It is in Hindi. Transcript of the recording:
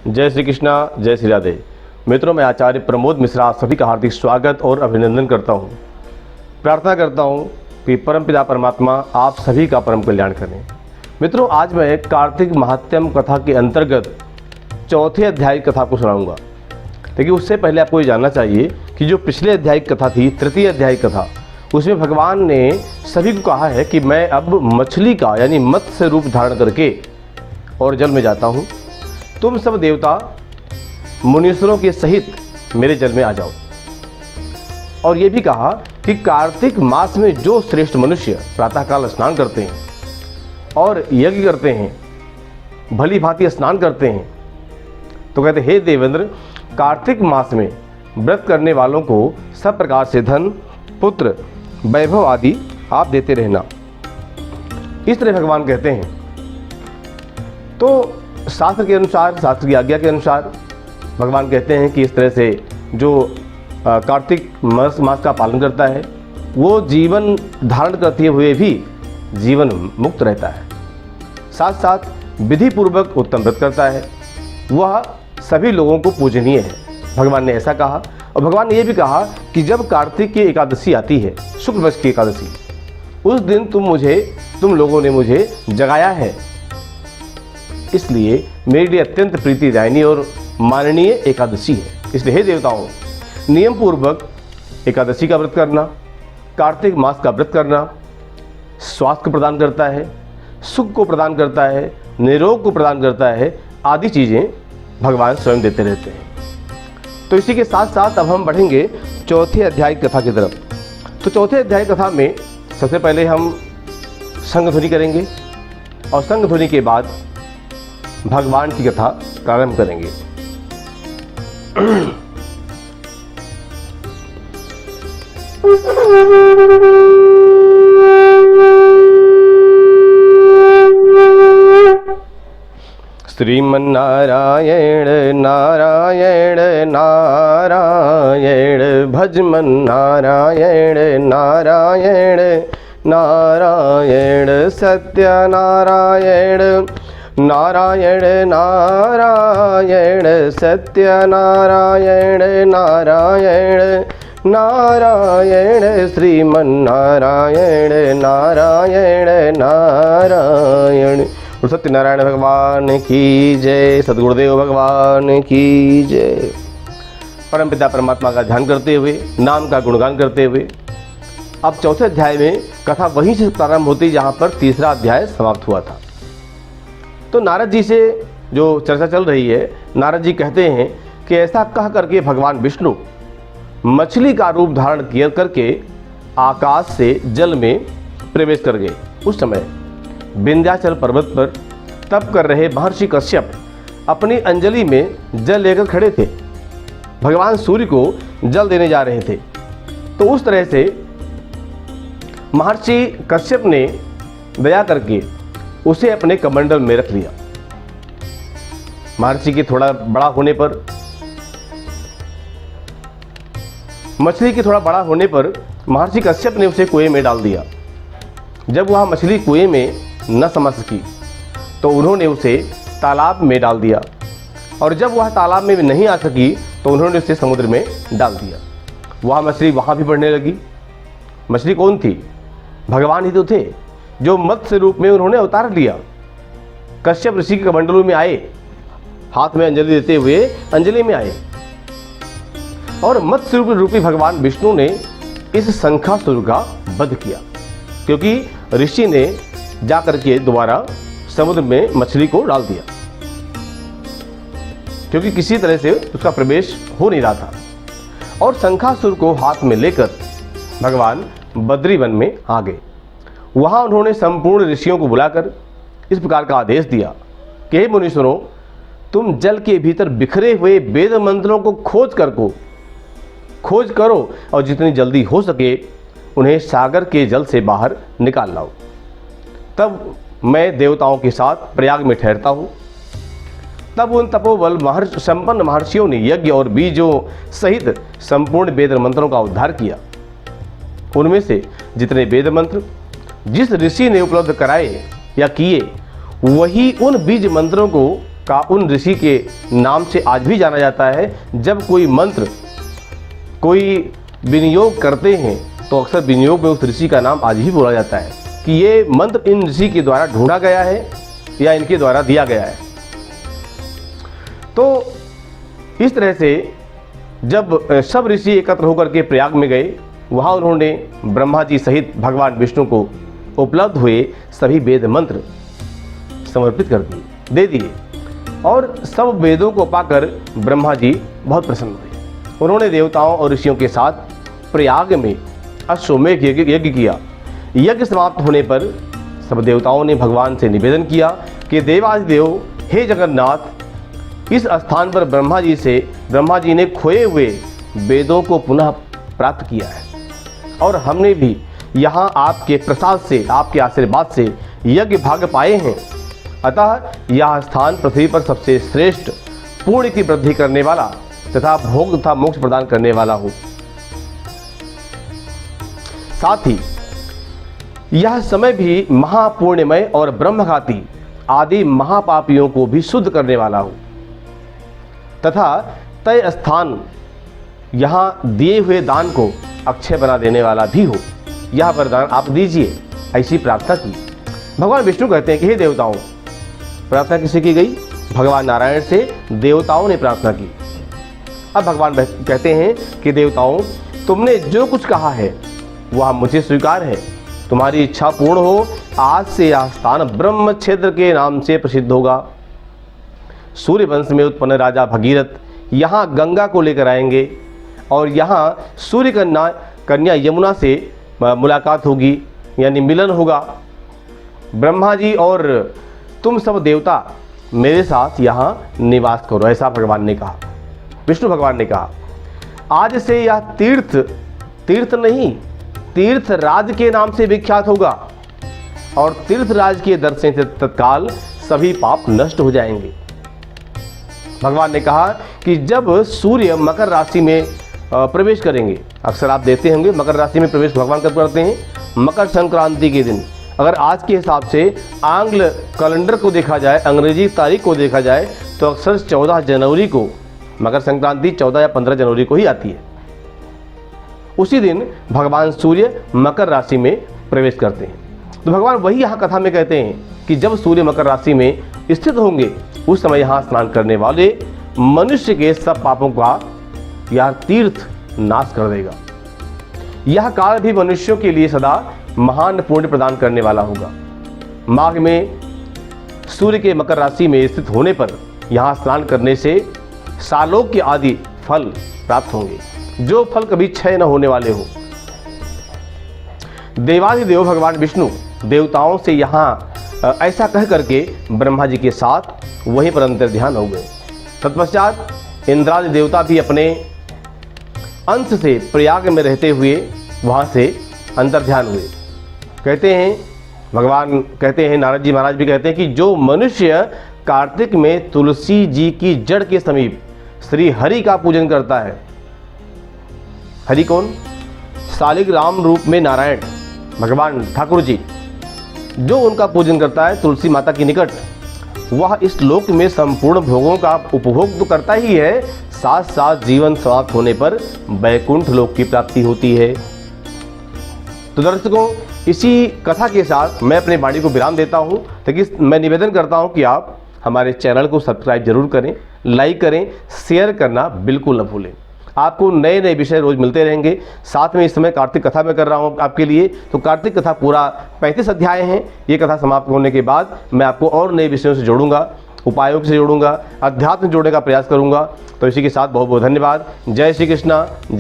जय श्री कृष्णा, जय श्री राधे। मित्रों, मैं आचार्य प्रमोद मिश्रा आप सभी का हार्दिक स्वागत और अभिनंदन करता हूं। प्रार्थना करता हूं कि परमपिता परमात्मा आप सभी का परम कल्याण करें। मित्रों, आज मैं कार्तिक महात्म्यम कथा के अंतर्गत चौथे अध्याय की कथा को सुनाऊंगा। लेकिन उससे पहले आपको ये जानना चाहिए कि जो पिछले अध्याय की कथा थी, तृतीय अध्याय की कथा, उसमें भगवान ने सभी को कहा है कि मैं अब मछली का यानी मत्स्य रूप धारण करके और जल में जाता हूँ। तुम सब देवता मुनीश्वरों के सहित मेरे जल में आ जाओ। और ये भी कहा कि कार्तिक मास में जो श्रेष्ठ मनुष्य प्रातःकाल स्नान करते हैं और यज्ञ करते हैं, भली भांति स्नान करते हैं, तो कहते हे देवेंद्र, कार्तिक मास में व्रत करने वालों को सब प्रकार से धन, पुत्र, वैभव आदि आप देते रहना। इस तरह भगवान कहते हैं। तो शास्त्र के अनुसार, शास्त्र की आज्ञा के अनुसार भगवान कहते हैं कि इस तरह से जो कार्तिक मास का पालन करता है वो जीवन धारण करते हुए भी जीवन मुक्त रहता है। साथ साथ विधि पूर्वक उत्तम व्रत करता है, वह सभी लोगों को पूजनीय है। भगवान ने ऐसा कहा। और भगवान ने यह भी कहा कि जब कार्तिक की एकादशी आती है, शुक्ल पक्ष की एकादशी, उस दिन तुम लोगों ने मुझे जगाया है, इसलिए मेरे लिए अत्यंत प्रीतिदायिनी और माननीय एकादशी है। इसलिए हे देवताओं, नियम पूर्वक एकादशी का व्रत करना, कार्तिक मास का व्रत करना स्वास्थ्य को प्रदान करता है, सुख को प्रदान करता है, निरोग को प्रदान करता है, आदि चीज़ें भगवान स्वयं देते रहते हैं। तो इसी के साथ साथ अब हम बढ़ेंगे चौथे अध्याय की कथा की तरफ। तो चौथे अध्याय कथा में सबसे पहले हम संग ध्वनि करेंगे और संग ध्वनि के बाद भगवान की कथा प्रारंभ करेंगे। श्रीमन्नारायण नारायण नारायण, भजमन नारायण नारायण नारायण, सत्यनारायण नारायण नारायण, सत्यनारायण नारायण नारायण, श्रीमन्नारायण नारायण नारायण। और सत्यनारायण भगवान की जय, सद्गुरुदेव भगवान की जय। परमपिता परमात्मा का ध्यान करते हुए, नाम का गुणगान करते हुए अब चौथे अध्याय में कथा वहीं से प्रारंभ होती जहाँ पर तीसरा अध्याय समाप्त हुआ था। तो नारद जी से जो चर्चा चल रही है, नारद जी कहते हैं कि ऐसा कह करके भगवान विष्णु मछली का रूप धारण किया करके आकाश से जल में प्रवेश कर गए। उस समय विंध्याचल पर्वत पर तप कर रहे महर्षि कश्यप अपनी अंजलि में जल लेकर खड़े थे। भगवान सूर्य को जल देने जा रहे थे। तो उस तरह से महर्षि कश्यप ने दया करके उसे अपने कमंडल में रख लिया। महर्षि के थोड़ा बड़ा होने पर, मछली के थोड़ा बड़ा होने पर महर्षि कश्यप ने उसे कुएं में डाल दिया। जब वह मछली कुएं में न समझ सकी तो उन्होंने उसे तालाब में डाल दिया, और जब वह तालाब में नहीं आ सकी तो उन्होंने उसे समुद्र में डाल दिया। वह मछली वहाँ भी बढ़ने लगी। मछली कौन थी? भगवान ही तो थे, जो मत्स्य रूप में उन्होंने अवतार लिया। कश्यप ऋषि के कमंडलों में आए, हाथ में अंजलि देते हुए अंजलि में आए, और मत्स्य रूपी भगवान विष्णु ने इस शंखासुर का वध किया, क्योंकि ऋषि ने जाकर के दोबारा समुद्र में मछली को डाल दिया, क्योंकि किसी तरह से उसका प्रवेश हो नहीं रहा था। और शंखासुर को हाथ में लेकर भगवान बद्री वन में आ गए। वहाँ उन्होंने संपूर्ण ऋषियों को बुलाकर इस प्रकार का आदेश दिया कि हे मुनीश्वरों, तुम जल के भीतर बिखरे हुए वेद मंत्रों को खोज करो और जितनी जल्दी हो सके उन्हें सागर के जल से बाहर निकाल लाओ। तब मैं देवताओं के साथ प्रयाग में ठहरता हूँ। तब उन तपोबल संपन्न महर्षियों ने यज्ञ और बीजों सहित संपूर्ण वेद मंत्रों का उद्धार किया। उनमें से जितने वेद मंत्र जिस ऋषि ने उपलब्ध कराए या किए, वही उन बीज मंत्रों को का उन ऋषि के नाम से आज भी जाना जाता है। जब कोई मंत्र कोई विनियोग करते हैं तो अक्सर विनियोग में उस ऋषि का नाम आज भी बोला जाता है कि ये मंत्र इन ऋषि के द्वारा ढूंढा गया है या इनके द्वारा दिया गया है। तो इस तरह से जब सब ऋषि एकत्र होकर के प्रयाग में गए, वहाँ उन्होंने ब्रह्मा जी सहित भगवान विष्णु को उपलब्ध हुए सभी वेद मंत्र समर्पित कर दिए, दे दिए, और सब वेदों को पाकर ब्रह्मा जी बहुत प्रसन्न हुए। उन्होंने देवताओं और ऋषियों के साथ प्रयाग में अश्वमेध यज्ञ किया। यज्ञ समाप्त होने पर सब देवताओं ने भगवान से निवेदन किया कि देवाधिदेव हे जगन्नाथ, इस स्थान पर ब्रह्मा जी ने खोए हुए वेदों को पुनः प्राप्त किया है और हमने भी यहाँ आपके प्रसाद से, आपके आशीर्वाद से यज्ञ भाग पाए हैं। अतः यह स्थान पृथ्वी पर सबसे श्रेष्ठ पुण्य की वृद्धि करने वाला तथा भोग तथा मोक्ष प्रदान करने वाला हो। साथ ही यह समय भी महापुण्यमय और ब्रह्मघाती आदि महापापियों को भी शुद्ध करने वाला हो तथा तय स्थान यहाँ दिए हुए दान को अक्षय बना देने वाला भी हो। यह वरदान आप दीजिए, ऐसी प्रार्थना की। भगवान विष्णु कहते हैं कि हे देवताओं, प्रार्थना किससे की गई? भगवान नारायण से देवताओं ने प्रार्थना की। अब भगवान कहते हैं कि देवताओं, तुमने जो कुछ कहा है वह मुझे स्वीकार है। तुम्हारी इच्छा पूर्ण हो, आज से यह स्थान ब्रह्म क्षेत्र के नाम से प्रसिद्ध होगा। सूर्य वंश में उत्पन्न राजा भगीरथ यहाँ गंगा को लेकर आएंगे और यहाँ सूर्य कन्या यमुना से मुलाकात होगी, यानी मिलन होगा। ब्रह्मा जी और तुम सब देवता मेरे साथ यहाँ निवास करो, ऐसा भगवान ने कहा, विष्णु भगवान ने कहा। आज से यह तीर्थ नहीं, तीर्थ राज के नाम से विख्यात होगा और तीर्थ राज के दर्शन से तत्काल सभी पाप नष्ट हो जाएंगे। भगवान ने कहा कि जब सूर्य मकर राशि में प्रवेश करेंगे, अक्सर आप देखते होंगे मकर राशि में प्रवेश भगवान कब करते हैं? मकर संक्रांति के दिन। अगर आज के हिसाब से आंग्ल कैलेंडर को देखा जाए, अंग्रेजी तारीख को देखा जाए, तो अक्सर 14 जनवरी को मकर संक्रांति 14 या 15 जनवरी को ही आती है। उसी दिन भगवान सूर्य मकर राशि में प्रवेश करते हैं। तो भगवान वही यहाँ कथा में कहते हैं कि जब सूर्य मकर राशि में स्थित होंगे, उस समय यहाँ स्नान करने वाले मनुष्य के सब पापों का यह तीर्थ नाश कर देगा। यह काल भी मनुष्यों के लिए सदा महान पुण्य प्रदान करने वाला होगा। माघ में सूर्य के मकर राशि में स्थित होने पर यहाँ स्नान करने से सालोक्य आदि फल प्राप्त होंगे, जो फल कभी क्षय न होने वाले हो। देवाधिदेव भगवान विष्णु देवताओं से यहाँ ऐसा कह करके ब्रह्मा जी के साथ वहीं पर अंतर ध्यान हो गए। तत्पश्चात इंद्रादि देवता भी अपने अंश से प्रयाग में रहते हुए वहाँ से अंतर ध्यान हुए। कहते हैं, भगवान कहते हैं, नारद जी महाराज भी कहते हैं कि जो मनुष्य कार्तिक में तुलसी जी की जड़ के समीप श्री हरि का पूजन करता है, हरि कौन? शालिग्राम रूप में नारायण भगवान ठाकुर जी, जो उनका पूजन करता है तुलसी माता के निकट, वह इस लोक में संपूर्ण भोगों का उपभोग तो करता ही है, साथ साथ जीवन समाप्त होने पर वैकुंठ लोक की प्राप्ति होती है। तो दर्शकों, इसी कथा के साथ मैं अपने वाणी को विराम देता हूं। लेकिन मैं निवेदन करता हूं कि आप हमारे चैनल को सब्सक्राइब जरूर करें, लाइक करें, शेयर करना बिल्कुल न भूलें। आपको नए नए विषय रोज मिलते रहेंगे। साथ में इस समय कार्तिक कथा में कर रहा हूँ आपके लिए, तो कार्तिक कथा पूरा 35 अध्याय हैं। ये कथा समाप्त होने के बाद मैं आपको और नए विषयों से जोड़ूंगा, उपायों से जोड़ूंगा, अध्यात्म जोड़ने का प्रयास करूंगा। तो इसी के साथ बहुत बहुत धन्यवाद। जय श्री कृष्णा। जय